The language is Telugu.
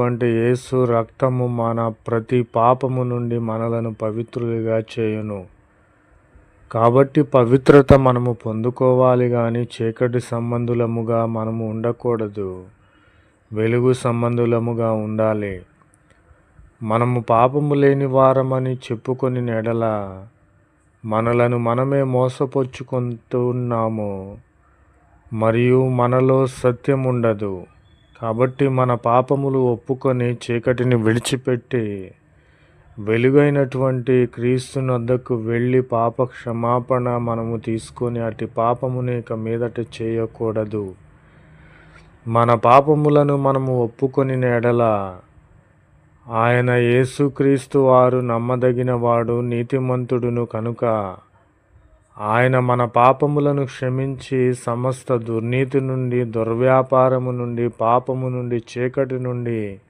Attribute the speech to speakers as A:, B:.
A: అంటే యేసు రక్తము మన ప్రతి పాపము నుండి మనలను పవిత్రులుగా చేయును. కాబట్టి పవిత్రత మనము పొందుకోవాలి గాని చీకటి సంబంధులముగా మనము ఉండకూడదు. వెలుగు సంబంధులముగా ఉండాలి. మనము పాపము లేని వారమని చెప్పుకొని ఎడల మనలను మనమే మోసపుచ్చుకుంటున్నాము మరియు మనలో సత్యముండదు. కాబట్టి మన పాపములు ఒప్పుకొని చీకటిని విడిచిపెట్టి వెలుగైనటువంటి క్రీస్తునొద్దకు వెళ్ళి పాప క్షమాపణ మనము తీసుకొని అట్టి పాపమును ఇక మీదట చేయకూడదు. మన పాపములను మనము ఒప్పుకొని ఎడల ఆయన యేసుక్రీస్తు వారు నమ్మదగినవాడు నీతిమంతుడును కనుక ఆయన మన పాపములను క్షమించి సమస్త దుర్నీతి నుండి, దుర్వ్యాపారము నుండి, పాపము నుండి, చీకటి నుండి